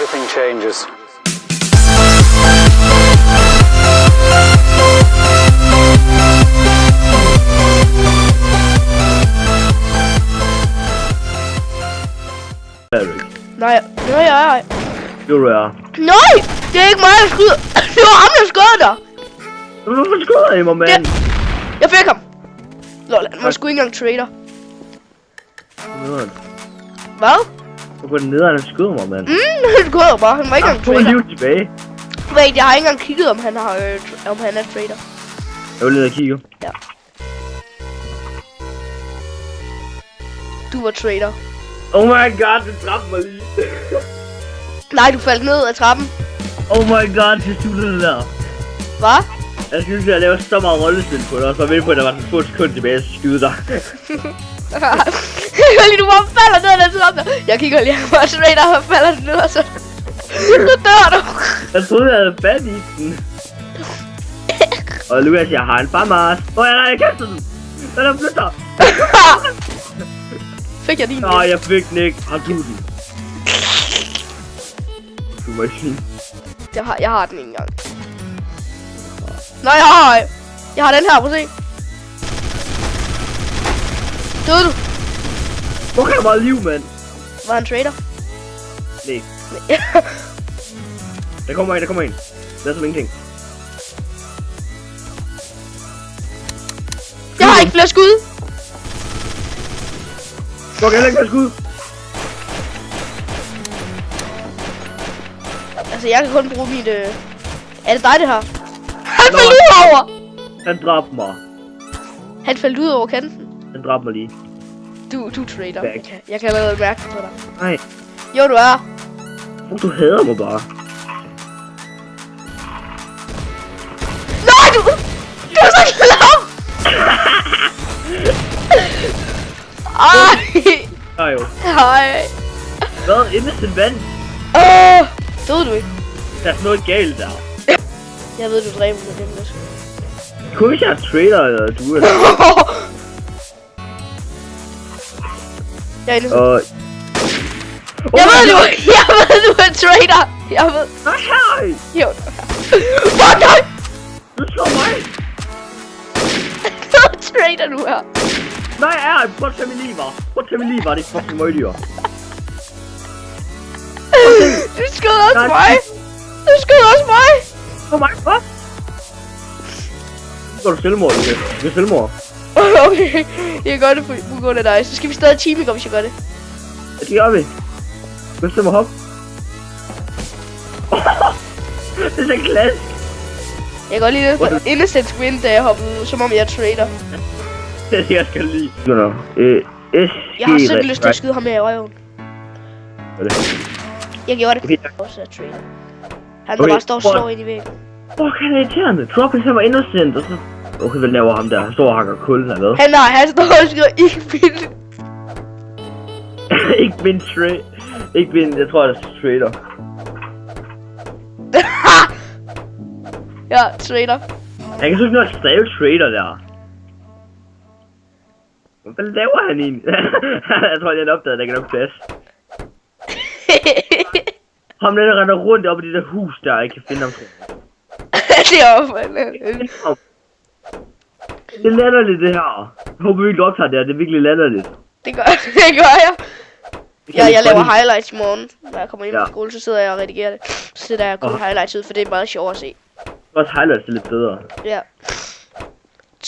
everything changes. Nej, nej. Jo, du er. Nej, det er ikke mig, der skyder. Det var ham, der skød dig. Hvorfor skød jeg mig, mand? Jeg fik ham. Lol, han var sgu ikke engang trader. Nederen. Hvad? Hvorfor er det nederen, han skød mig, mand? Han skød bare. Han var ikke engang trader. trader. Liv tilbage. Wait, jeg har ikke engang kigget, om han er trader. Jeg vil lige at kigge. Ja. Du var trader. Oh my god, du dræbte mig lige. Nej, du faldt ned ad trappen. Oh my god, det sluttede det der. Hvad? Jeg synes, jeg lavede så meget rollespil på det, og så ved på, at der var sådan få sekunder tilbage at skyde dig. Du bare falder ned ad den trappen. Jeg kigger lige på trader, og falder ned, og så dør du. Jeg troede, jeg havde fat i den. Og Lukas, jeg har en farmars. Jeg kastede den. Den er flytter. Fik jeg din? Nej, jeg fik den ikke. Har du den? Du må ikke sige. Jeg har den ikke engang. Nej, jeg har den her, prøv at se. Døde du? Hvor kan der meget liv, mand? Var han trader? Nej. Der kommer en. Det er som ingenting. Jeg har ikke flere skud. Hvor kan jeg ikke flere skud? Altså, jeg kan kun bruge mit... Er det dig, det her? Han faldt ud over! Han dræbte mig. Han faldt ud over kanten. Han dræbte mig lige. Du trader. Jeg kan allerede mærke på dig. Nej. Jo, du er. Du hader mig bare. Nej, du er så klam! Ej! Nej jo. Hej. Hvad? Innocent vand? Døde du ikke? Der er sådan noget galt der. Jeg ved, du dræber med den der. Kunne hvis jeg er trader, eller du er Jeg er innocent. Jeg ved, du er trader. Jeg ved. Nej! Jo. Nej! Du slår mig! Du er trader, du er. Nej, prøv at tage min liver. Det er fucking møgdyr. Du skød også mig. For mig, hvad? Nu går du selvmord, Lukas. Du er selvmord. Okay, jeg gør det på grund af dig. Så skal vi stadig teaming, hvis jeg gør det. Ja, det gør vi. Du kan stemme hop. Det er så klassisk. Jeg kan godt lide det for innocent win, da jeg hoppede ud, som om jeg er trader. Det jeg skal lide. Jeg har sådan lyst til at skyde ham med i røven. Hvad er det? Jeg gjorde det. Okay. Også er trader. Han der bare står og slår ind i væggen. Hvor kan det irriterende? Drop han var innocent, og så... Okay, vel laver ham der. Han står og hakker kul, eller hvad? Han står og skriver ikke vind. Ikke vind, jeg tror, det er trader. Ja, trader. Jeg kan så ikke noget stave trader der. Hvad laver han egentlig? Jeg tror, jeg er opdaget, at der ikke er nok plads. Ham der render rundt op i det der hus der, jeg kan finde ham. Det er jo det er latterligt det her. Jeg håber vi ikke optager det her, det er virkelig latterligt. Det gør jeg. Jeg laver highlights i morgen. Når jeg kommer ind på skole, så sidder jeg og redigerer det. Så sætter jeg kun highlights ud, for det er meget sjovt at se. Også highlights er lidt bedre. Ja.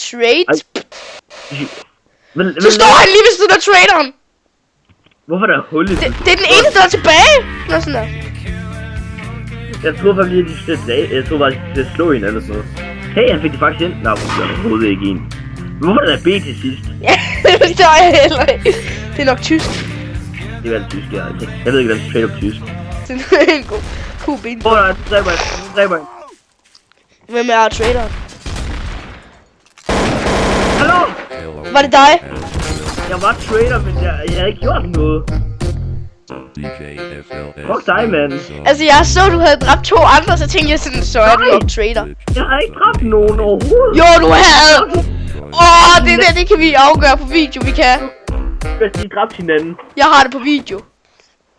Trade? Så står han lige ved siden af traderen! Hvorfor er der hul i det? Det er den eneste, der er tilbage! Nå, sådan der. Jeg tror bare lige, at de skal slå. Jeg tror bare, at de skal slå en eller sådan noget. Hey, han fik det faktisk ind. Nej, jeg har overhovedet ikke en. Men hvorfor er der B til sidst? Ja, det forstår jeg heller ikke. Det er nok tysk. Det er vel tysk, ja. Jeg ved ikke, hvad der er trade op tysk. Det er en god ben. Hvor er der? Dræber en. Hvem er traderen? Hallo? Var det dig? Jeg var trader, men jeg havde ikke gjort noget. Fuck dig, mand. Altså, jeg så, du havde dræbt 2 andre, så tænkte jeg sådan, så er du nok trader. Jeg har ikke dræbt nogen overhovedet. Jo, du havde! Det kan vi afgøre på video, vi kan. Hvis de dræbte hinanden. Jeg har det på video.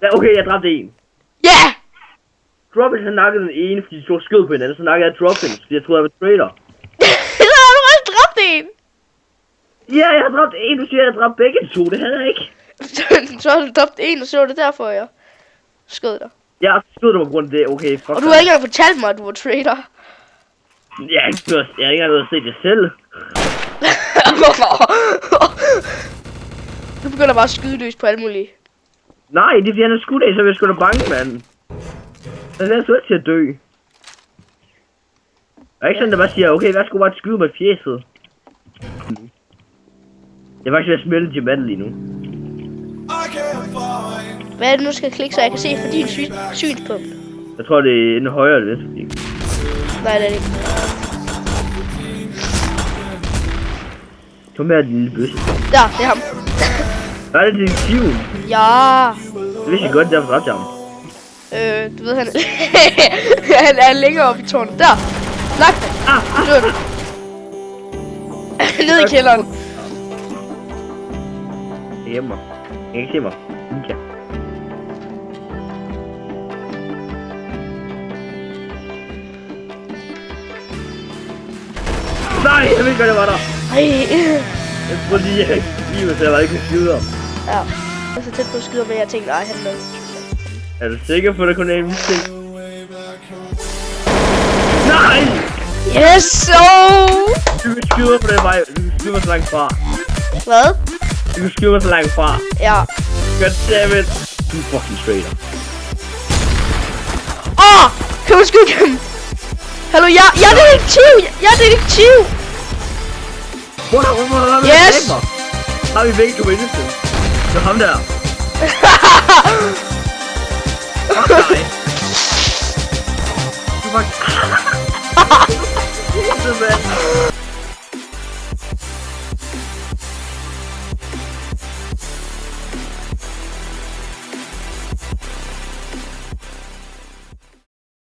Ja, okay, jeg dræbte en. Ja! Droppins han nakkede den ene, fordi de to skød på hinanden. Så nakkede jeg Droppins, fordi jeg troede, jeg var traitor. Så har du også dræbt en. Ja, jeg har dræbt en, du siger, jeg har dræbt begge to. Det havde jeg ikke. Så har du dræbt en, og så var det derfor, jeg skød dig. Jeg skød dig på grund af det, okay. Fuck Og du har ikke engang fortalt mig, at du var traitor. Jeg har ikke engang noget at se det selv. Du begynder bare at skyde løs på alle mulige. Nej, det er fordi han er skudt af, så vil jeg sgu da bange, mand. Den er så til at dø. Og ikke sådan, der bare siger, okay, hvad skulle bare skyde mig i fjeset? Jeg er faktisk ved at smelte diamanten lige nu. Hvad er det nu skal jeg klikke, så jeg kan se fra din synspunkt? Jeg tror, det er en højere eller venstre. Nej, det er det ikke. Kom her, din lille bøsse. Der, det er ham. Der er det detektiven. Ja. Det vidste jeg godt, derfor dræbte jeg ham. Du ved, han han er længere oppe i tårnet. Der. Lagt det. Død. Ned i kælderen. Jeg gemmer mig. Jeg kan ikke se mig. Mika. Nej, jeg ved godt, jeg var der. Ej. Jeg tror lige, jeg lige så jeg var ikke kunne skyde ham. Ja. Jeg er så tæt på at skyde, men jeg tænkte, nej, han er med. Er du sikker på, at der kun er en ting? Nej! Yes, so! Du kan skyde mig på den vej. Du kan skyde mig så langt fra. Hvad? Du kan skyde mig så langt fra. Ja. Goddammit. Du er fucking traitor. Kan du skyde dem? Hallo, jeg er detektiv! Jeg er detektiv! Hvorfor har du Yes! mig? Har vi begge to eneste? Det er ham der. Fuck dig. Du var... Jesus, mand.